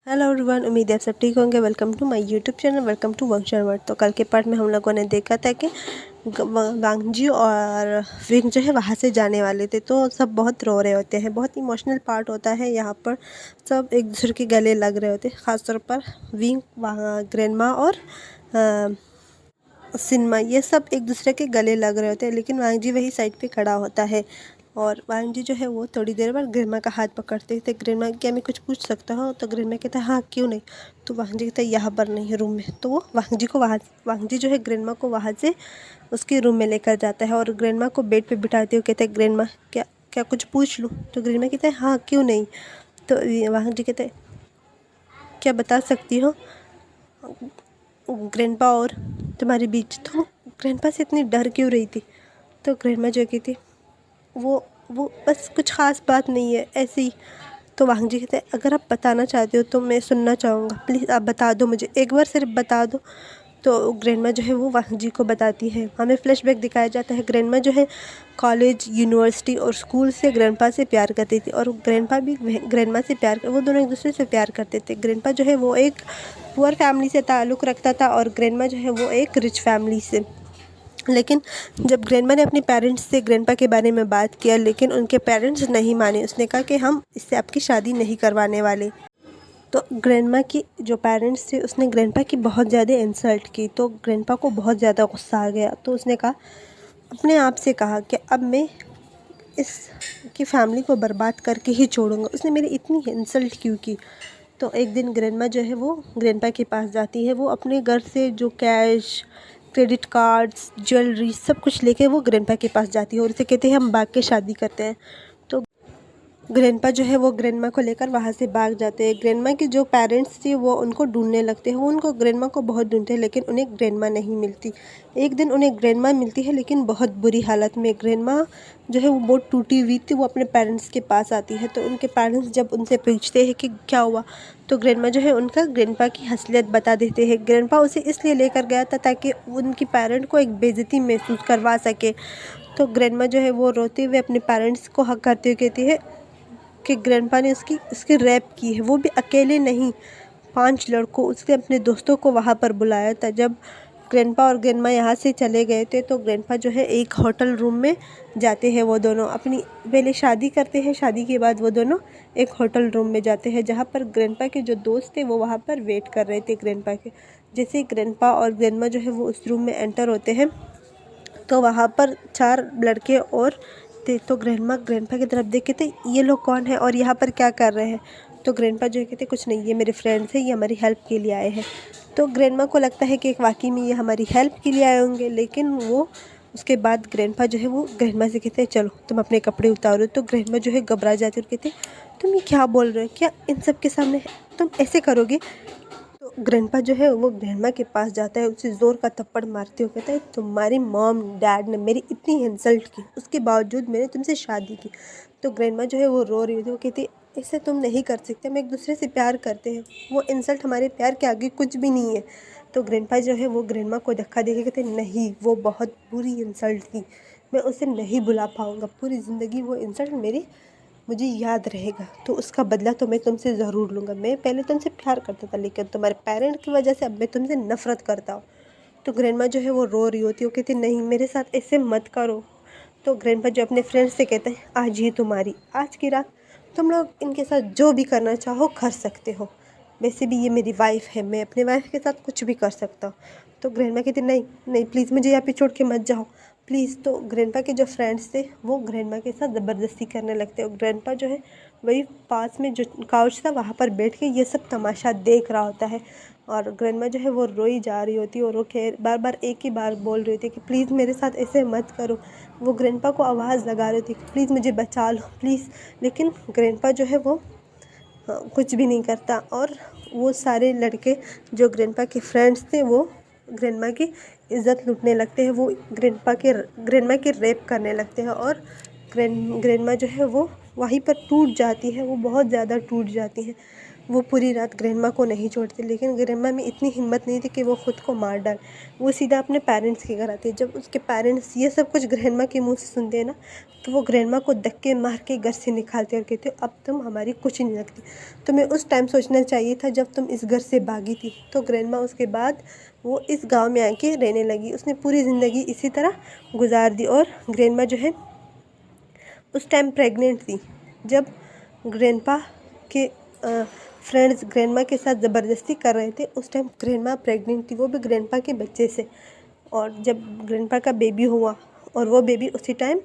Hello everyone, उम्मीद है आप सब ठीक होंगे। Welcome to my YouTube channel, welcome to वंशर वर्ड। तो कल के पार्ट में हम लोगों ने देखा था कि वांगजी और विंग जो है वहाँ से जाने वाले थे, तो सब बहुत रो रहे होते हैं। बहुत इमोशनल पार्ट होता है यहाँ पर। सब एक दूसरे के गले लग रहे होते हैं, ख़ासतौर पर विंग, वहाँ ग्रैंडमा और सिनेमा, ये सब एक दूसरे के गले लग रहे होते हैं। लेकिन वांगजी वही साइड पे खड़ा होता है और वांगजी जो है वो थोड़ी देर बाद ग्रैंडमा का हाथ पकड़ते थे। ग्रैंडमा, क्या मैं कुछ पूछ सकता हूँ? तो ग्रैंडमा कहता है हाँ, क्यों नहीं। तो वांगजी कहता है यहाँ पर नहीं है, रूम में। तो वो वांगजी जो है ग्रैंडमा को वहाँ से उसके रूम में लेकर जाता है और ग्रैंडमा को बेड पे बिठाते हुए कहते हैं, ग्रैंडमा क्या क्या कुछ पूछ लूँ? तो ग्रैंडमा कहता है हाँ, क्यों नहीं। तो वांगजी कहते हैं क्या बता सकती हो ग्रैंडपा और तुम्हारे बीच? तो ग्रैंडपा से इतनी डर क्यों रही थी? तो ग्रैंडमा जो कहती वो बस कुछ ख़ास बात नहीं है, ऐसे ही। तो वांगजी कहते हैं अगर आप बताना चाहते हो तो मैं सुनना चाहूँगा, प्लीज़ आप बता दो मुझे, एक बार सिर्फ बता दो। तो ग्रैंडमा जो है वो वांगजी को बताती है। हमें फ्लैशबैक दिखाया जाता है, ग्रैंडमा जो है कॉलेज, यूनिवर्सिटी और स्कूल से ग्रैंडपा से प्यार करती थी और ग्रैंडपा भी ग्रैंडमा से वो दोनों एक दूसरे से प्यार करते थे। ग्रैंडपा जो है वो एक पुअर फैमिली से ताल्लुक़ रखता था और ग्रैंडमा जो है वो एक रिच फैमिली से। लेकिन जब ग्रैंडमा ने अपने पेरेंट्स से ग्रैंडपा के बारे में बात किया, लेकिन उनके पेरेंट्स नहीं माने। उसने कहा कि हम इससे आपकी शादी नहीं करवाने वाले। तो ग्रैंडमा की जो पेरेंट्स थे, उसने ग्रैंडपा की बहुत ज़्यादा इंसल्ट की। तो ग्रैंडपा को बहुत ज़्यादा गुस्सा आ गया। तो उसने कहा, अपने आप से कहा कि अब मैं इस की फैमिली को बर्बाद करके ही छोड़ूंगा। उसने मेरी इतनी इंसल्ट क्यों की? तो एक दिन ग्रैंडमा जो है वो ग्रैंडपा के पास जाती है। वो अपने घर से जो कैश, क्रेडिट कार्ड्स, ज्वेलरी सब कुछ लेके वो ग्रैंडपा के पास जाती है और उसे कहते हैं हम भाग के शादी करते हैं। तो ग्रैंडपा जो है वो ग्रैंडमा को लेकर वहाँ से भाग जाते हैं। ग्रैंडमा के जो पेरेंट्स थे वो उनको ढूंढने लगते हैं। वो उनको ग्रैंडमा को बहुत ढूंढते हैं, लेकिन उन्हें ग्रैंडमा नहीं मिलती। एक दिन उन्हें ग्रैंडमा मिलती है, लेकिन बहुत बुरी हालत में। ग्रैंडमा जो है वो बहुत टूटी हुई थी। वो अपने पेरेंट्स के पास आती है। तो उनके पेरेंट्स जब उनसे पूछते हैं कि क्या हुआ, तो ग्रैंडमा जो है उनका ग्रैंडपा की असलियत बता देते हैं। ग्रैंडपा उसे इसलिए लेकर गया था ताकि उनकी पेरेंट को एक बेइज्जती महसूस करवा सके। तो ग्रैंडमा जो है वो रोते हुए अपने पेरेंट्स को हक करते हुए कहती है कि ग्रैंडपा ने उसकी रैप की है, वो भी अकेले नहीं, 5 लड़कों, उसने अपने दोस्तों को वहाँ पर बुलाया था। जब ग्रैंडपा और ग्रैंडमा यहाँ से चले गए थे, तो ग्रैंडपा जो है एक होटल रूम में जाते हैं। वो दोनों अपनी पहले शादी करते हैं, शादी के बाद वो दोनों एक होटल रूम में जाते हैं, जहाँ पर ग्रैंडपा के जो दोस्त थे वो वहाँ पर वेट कर रहे थे ग्रैंडपा के। जैसे ही ग्रैंडपा और ग्रैंडमा जो है वो उस रूम में एंटर होते हैं, तो वहाँ पर 4 लड़के और थे। तो ग्रैंडपा की तरफ देख के थे, ये लोग कौन है और यहाँ पर क्या कर रहे हैं? तो ग्रैंडपा जो है कहते कुछ नहीं, ये मेरे फ्रेंड्स हैं, ये हमारी हेल्प के लिए आए हैं। तो ग्रैंडमा को लगता है कि वाकई में ये हमारी हेल्प के लिए आए होंगे। लेकिन वो उसके बाद ग्रैंडपा जो है वो ग्रैंडमा से कहते हैं चलो तुम अपने कपड़े उतारो। तो ग्रैंडमा जो है घबरा जाती है और कहते तुम ये क्या बोल रहे हो? क्या इन सब के सामने तुम ऐसे करोगे? तो ग्रैंडपा जो है वो ग्रैंडमा के पास जाता है, उसे ज़ोर का थप्पड़ मारते हुए कहता है तुम्हारी मॉम डैड ने मेरी इतनी इंसल्ट की, उसके बावजूद मैंने तुमसे शादी की। तो ग्रैंडमा जो है वो रो रही थी। वो कहती ऐसे तुम नहीं कर सकते, हम एक दूसरे से प्यार करते हैं, वो इंसल्ट हमारे प्यार के आगे कुछ भी नहीं है। तो ग्रैंडपा जो है वो ग्रैंडमा को धक्का देके कहते नहीं, वो बहुत बुरी इंसल्ट थी, मैं उसे नहीं भुला पाऊँगा, पूरी ज़िंदगी वो इंसल्ट मुझे याद रहेगा। तो उसका बदला तो मैं तुमसे ज़रूर लूँगा। मैं पहले तुमसे प्यार करता था, लेकिन तुम्हारे पेरेंट की वजह से अब मैं तुमसे नफ़रत करता हूँ। तो ग्रैंडमा जो है वो रो रही होती है। वो कहती नहीं, मेरे साथ ऐसे मत करो। तो ग्रैंडपा जो अपने फ्रेंड्स से कहते हैं आज ही तुम्हारी, आज की रात तुम लोग इनके साथ जो भी करना चाहो कर सकते हो। वैसे भी ये मेरी वाइफ है, मैं अपने वाइफ के साथ कुछ भी कर सकता हूँ। तो ग्रैंडमा कहती नहीं नहीं, प्लीज़ मुझे यहाँ पे छोड़ के मत जाओ प्लीज़। तो ग्रैंडपा के जो फ्रेंड्स थे वो ग्रैंडमा के साथ ज़बरदस्ती करने लगते और ग्रैंडपा जो है वही पास में जो काउच था वहाँ पर बैठ के ये सब तमाशा देख रहा होता है। और ग्रैंडमा जो है वो रोई जा रही होती है और वो बार बार एक ही बार बोल रही होती है कि प्लीज़ मेरे साथ ऐसे मत करो। वो ग्रैंडपा को आवाज़ लगा रही थी कि प्लीज़ मुझे बचा लो प्लीज़। लेकिन ग्रैंडपा जो है वो कुछ भी नहीं करता और वो सारे लड़के जो ग्रैंडपा के फ्रेंड्स थे वो ग्रैंडमा की इज़्ज़त लूटने लगते हैं। वो ग्रैंडमा की रेप करने लगते हैं और ग्रैंडमा जो है वो वहीं पर टूट जाती है, वो बहुत ज़्यादा टूट जाती है। वो पूरी रात ग्रैंडमा को नहीं छोड़ती, लेकिन ग्रैंडमा में इतनी हिम्मत नहीं थी कि वो ख़ुद को मार डाले। वो सीधा अपने पेरेंट्स के घर आती है। जब उसके पेरेंट्स ये सब कुछ ग्रैंडमा के मुंह से सुनते हैं ना, तो वो ग्रैंडमा को धक्के मार के घर से निकालते हैं और कहते अब तुम हमारी कुछ नहीं लगती। तुम्हें उस टाइम सोचना चाहिए था जब तुम इस घर से भागी थी। तो ग्रैंडमा उसके बाद वो इस गाँव में आके रहने लगी। उसने पूरी ज़िंदगी इसी तरह गुजार दी। और ग्रैंडमा जो है उस टाइम प्रेग्नेंट थी। जब ग्रैंडपा के फ्रेंड्स ग्रैंडमा के साथ ज़बरदस्ती कर रहे थे, उस टाइम ग्रैंडमा प्रेग्नेंट थी, वो भी ग्रैंडपा के बच्चे से। और जब ग्रैंडपा का बेबी हुआ और वो बेबी उसी टाइम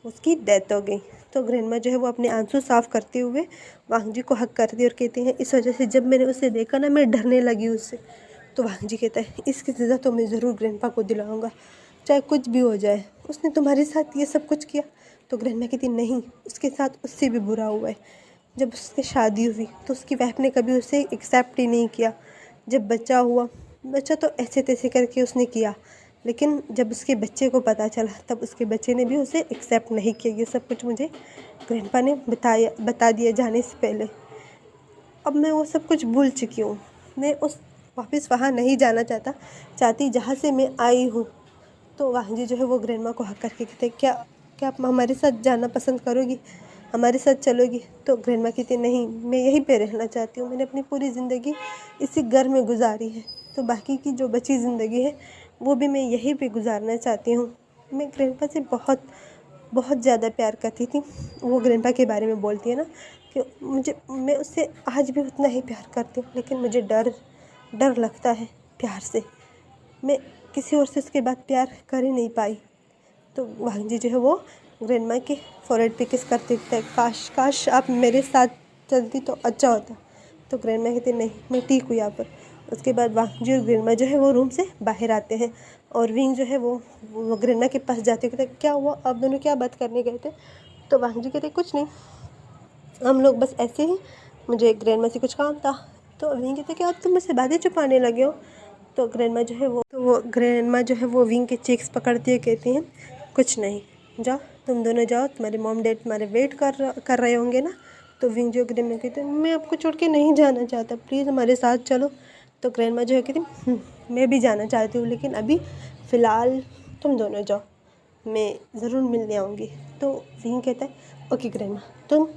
उसकी डेथ हो गई, तो ग्रैंडमा जो है वो अपने आंसू साफ़ करते हुए वांग जी को हक करती और कहती हैं इस वजह से जब मैंने उसे देखा ना, मैं डरने लगी उससे। तो वांग जी कहता है इसकी सज़ा तो मैं ज़रूर ग्रैंडपा को दिलाऊंगा, चाहे कुछ भी हो जाए। उसने तुम्हारे साथ ये सब कुछ किया। तो ग्रैंडमा कहती नहीं, उसके साथ उससे भी बुरा हुआ है। जब उसकी शादी हुई तो उसकी वाइफ ने कभी उसे एक्सेप्ट ही नहीं किया। जब बच्चा हुआ, बच्चा तो ऐसे तैसे करके उसने किया, लेकिन जब उसके बच्चे को पता चला तब उसके बच्चे ने भी उसे एक्सेप्ट नहीं किया। ये सब कुछ मुझे ग्रैंडपा ने बता दिया जाने से पहले। अब मैं वो सब कुछ भूल चुकी हूँ। मैं उस वापस वहाँ नहीं जाना चाहती जहाँ से मैं आई हूँ। तो वांग जी जो है वो ग्रैंडमा को हक करके कहते क्या क्या आप हमारे साथ जाना पसंद करोगी, हमारे साथ चलोगी। तो ग्रैंडमा कहती नहीं, मैं यहीं पे रहना चाहती हूँ। मैंने अपनी पूरी ज़िंदगी इसी घर में गुजारी है, तो बाकी की जो बची ज़िंदगी है वो भी मैं यहीं पे गुजारना चाहती हूँ। मैं ग्रैंडपा से बहुत बहुत ज़्यादा प्यार करती थी। वो ग्रैंडपा के बारे में बोलती है ना कि मैं उससे आज भी उतना ही प्यार करती हूँ, लेकिन मुझे डर लगता है प्यार से। मैं किसी और से उसके बाद प्यार कर ही नहीं पाई। तो वांग जी जो है वो ग्रैंडमा के फोrehead पे किस करते थे, काश आप मेरे साथ चलती तो अच्छा होता। तो ग्रैंडमा कहती नहीं, मैं ठीक हूँ यहाँ पर। उसके बाद वांग जी और ग्रैंडमा जो है वो रूम से बाहर आते हैं और विंग जो है वो ग्रैंडमा के पास जाते कहते क्या हुआ, आप दोनों क्या बात करने गए थे। तो वांग जी कहते कुछ नहीं, हम लोग बस ऐसे ही, मुझे ग्रैंडमा से कुछ काम था। तो विंग कहते कि अब तुम मुझसे बातें छुपाने लगे हो। तो ग्रैंडमा जो है वो ग्रैंडमा जो है वो विंग के चेक्स पकड़ती है, कहती हैं कुछ नहीं, जाओ तुम दोनों जाओ, तुम्हारे मॉम डैड तुम्हारे वेट कर रहे होंगे ना। तो विंग जो ग्रैंडमा कहते हैं मैं आपको छोड़ के नहीं जाना चाहता, प्लीज़ हमारे साथ चलो। तो ग्रैंडमा जो है कहती मैं भी जाना चाहती हूँ, लेकिन अभी फ़िलहाल तुम दोनों जाओ, मैं ज़रूर मिलने आऊँगी। तो विंग कहता है ओके ग्रैंडमा, तुम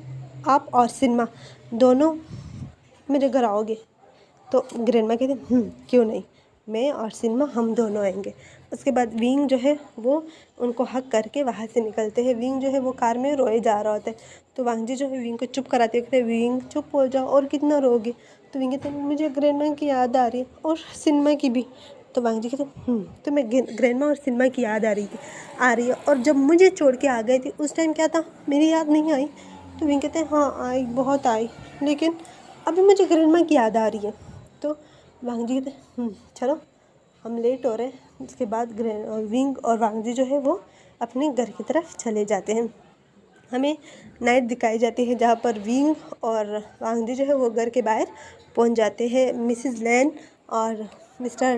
आप और सिनेमा दोनों मेरे घर आओगे। तो ग्रैंडमा कहते क्यों नहीं, मैं और सिनेमा हम दोनों आएंगे। उसके बाद विंग जो है वो उनको हक करके वहाँ से निकलते हैं। विंग जो है वो कार में रोए जा रहा होता है। तो वांग जी जो है विंग को चुप कराते हैं, कहते हैं विंग चुप हो जाओ, और कितना रोगे। तो विंग कहते हैं मुझे ग्रैंडमा की याद आ रही है और सिनेमा की भी। तो वांग जी कहते तो मैं ग्रैंडमा और सिनेमा की याद आ रही है, और जब मुझे छोड़ के आ गए थे उस टाइम क्या था, मेरी याद नहीं आई। तो विंग कहते हैं हाँ आई, बहुत आई, लेकिन अभी मुझे ग्रैंडमा की याद आ रही है। तो वांग जी कहते चलो हम लेट हो रहे हैं। उसके बाद विंग और वांग जी जो है वो अपने घर की तरफ चले जाते हैं। हमें नाइट दिखाई जाती है जहाँ पर विंग और वांग जी जो है वो घर के बाहर पहुँच जाते हैं। मिसिज़ लैन और मिस्टर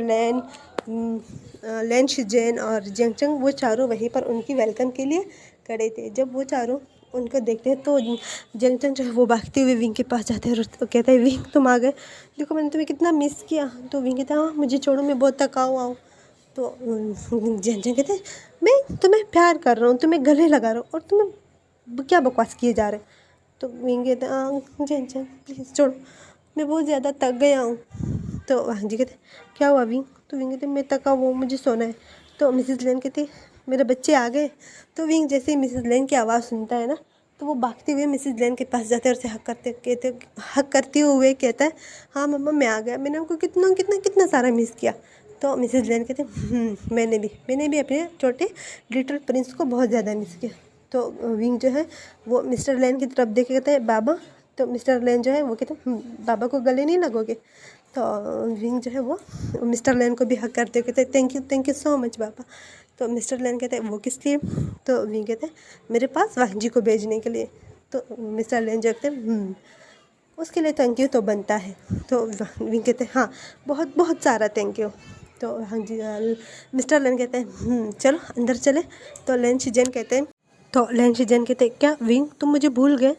लैन शिजेन और जेंगचंग वो चारों वहीं पर उनकी वेलकम के लिए खड़े थे। जब वो चारों उनको देखते हैं तो जेंगचंग जो है वो भागते हुए विंग के पास जाते हैं और तो कहता है विंग तुम आ गए, देखो मैंने तुम्हें कितना मिस किया। तो विंग कहता है हाँ मुझे छोड़ो, मैं बहुत थका हुआ हूँ। तो जेंगचंग कहते हैं मैं तुम्हें प्यार कर रहा हूँ, तुम्हें गले लगा रहा हूँ, और तुम्हें क्या बकवास किए जा रहे हैं। तो विंग कहते हैं जेंगचंग प्लीज़ छोड़ो, मैं बहुत ज़्यादा थक गया हूँ। तो वांग जी कहते क्या हुआ विंग। तो विंग कहते मैं थका हुआ, मुझे सोना है। तो मिसेज़ लेन कहती मेरे बच्चे आ गए। तो विंग जैसे ही मिसेज़ लेन की आवाज़ सुनता है ना, तो वो भागते हुए मिसेज़ लेन के पास जाते हैं और उसे हक करते हुए कहता है हाँ मम्मा मैं आ गया, मैंने आपको कितना कितना कितना सारा मिस किया। तो मिसेज़ लेन कहते मैंने भी अपने छोटे लिटिल प्रिंस को बहुत ज़्यादा मिस किया। तो विंग जो है वो मिस्टर लेन की तरफ देख के कहता है बाबा। तो मिस्टर लेन जो है वो कहते बाबा को गले नहीं लगोगे। तो विंग जो है वो मिस्टर लेन को भी हक करते हुए कहते हैं थैंक यू सो मच बाबा। तो मिस्टर लेन कहते हैं वो किस लिए। तो विंग कहते हैं मेरे पास वांग जी को भेजने के लिए। तो मिस्टर लेन जो कहते हैं उसके लिए थैंक यू तो बनता है। तो विंग कहते हैं हाँ बहुत बहुत सारा थैंक यू। तो हाँ जी मिस्टर लेन कहते हैं चलो अंदर चले। तो लेन शिजेन कहते हैं क्या विंग तुम मुझे भूल गए।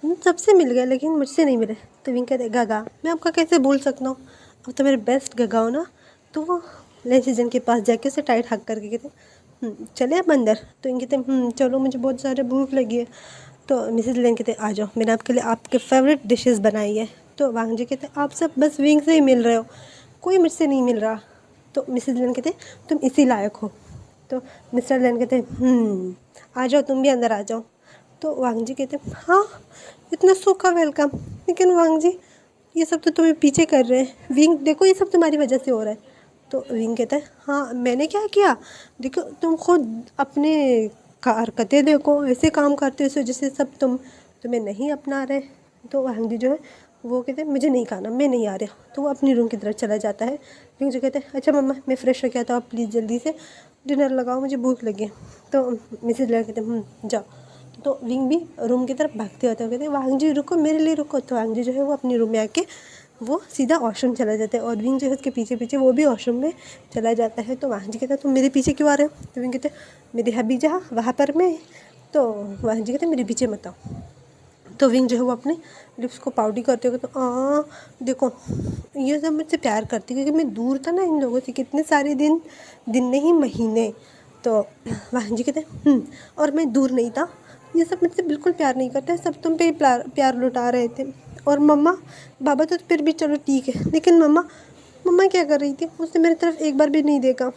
सबसे मिल गए लेकिन मुझसे नहीं मिले। तो विंग कहते गगा मैं आपका कैसे भूल सकता हूँ, अब तो मेरे बेस्ट गगा हो ना। तो वो लंच सीजन के पास जाके उसे टाइट हक करके कहते चले अब अंदर। तो विंग कहते चलो मुझे बहुत सारे भूख लगी है। तो मिसेज लेन कहते आ जाओ, मैंने आपके लिए आपके फेवरेट डिशेस बनाई है। तो वांग जी कहते आप सब बस विंग से ही मिल रहे हो, कोई मुझसे नहीं मिल रहा। तो मिसेज लेन कहते तुम इसी लायक हो। तो मिस्टर लेन कहते आ जाओ तुम भी अंदर आ जाओ। तो वांग जी कहते हाँ इतना सूखा वेलकम, लेकिन वांग जी ये सब तो तुम्हें पीछे कर रहे हैं, विंग देखो ये सब तुम्हारी वजह से हो रहा है। तो विंग कहता है हाँ मैंने क्या किया, देखो तुम खुद अपने हरकतें देखो, ऐसे काम करते हो इस वजह से सब तुम्हें नहीं अपना रहे। तो वांग जी जो है वो कहते हैं मुझे नहीं खाना, मैं नहीं आ रहा। तो वो अपनी रूम की तरफ चला जाता है। विंग जो कहते हैं अच्छा मम्मा मैं फ़्रेश हो गया था, आप प्लीज़ जल्दी से डिनर लगाओ, मुझे भूख लगी है। तो मिसेज लेन कहते हैं जाओ। तो विंग भी रूम की तरफ भागते होते हैं, कहते हैं वांग जी रुको मेरे लिए रुको। तो वांग जी जो है वो अपनी रूम में आके वो सीधा वॉशरूम चला जाता है और विंग जो है उसके पीछे पीछे वो भी वॉशरूम में चला जाता है। तो वांग जी कहता है तुम मेरे पीछे क्यों आ रहे हो। तो विंग कहते मेरी हबी जहाँ वहाँ पर मैं। तो वांग जी कहते मेरे पीछे मत आओ। तो विंग जो है वो अपने लिप्स को पाउडरी करते हुए तो देखो ये सब मुझसे प्यार करती क्योंकि मैं दूर था ना इन लोगों से कितने सारे दिन, दिन नहीं महीने। तो वांग जी कहते और मैं दूर नहीं था, ये सब मुझसे बिल्कुल प्यार नहीं करते, सब तुम पे ही प्यार लुटा रहे थे। और मम्मा बाबा तो फिर भी चलो ठीक है, लेकिन मम्मा मम्मा क्या कर रही थी, उसने मेरी तरफ एक बार भी नहीं देखा।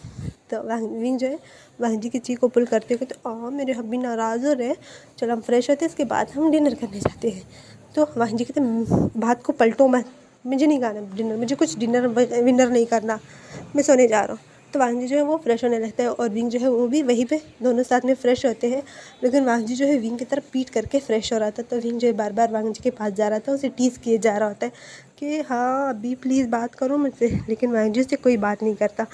तो विंग जो है वांग जी की चीख को पुल करते हुए तो मेरे हब्बी नाराज़ हो रहे, चलो हम फ्रेश होते हैं इसके बाद हम डिनर करने जाते हैं। तो वांग जी कहते बात को पलटो मत, मुझे नहीं खाना डिनर, मुझे कुछ डिनर विनर नहीं करना, मैं सोने जा रहा हूँ। तो वांग जी जो है वो फ्रेश होने लगता है और विंग जो है वो भी वहीं पे दोनों साथ में फ्रेश होते हैं। लेकिन वांग जी जो है विंग की तरफ पीट करके फ्रेश हो रहा था। तो विंग जो है बार बार वांग जी के पास जा रहा था, उसे टीज़ किए जा रहा होता है कि हाँ अभी प्लीज़ बात करो मुझसे, लेकिन वांग जी उससे कोई बात नहीं करता।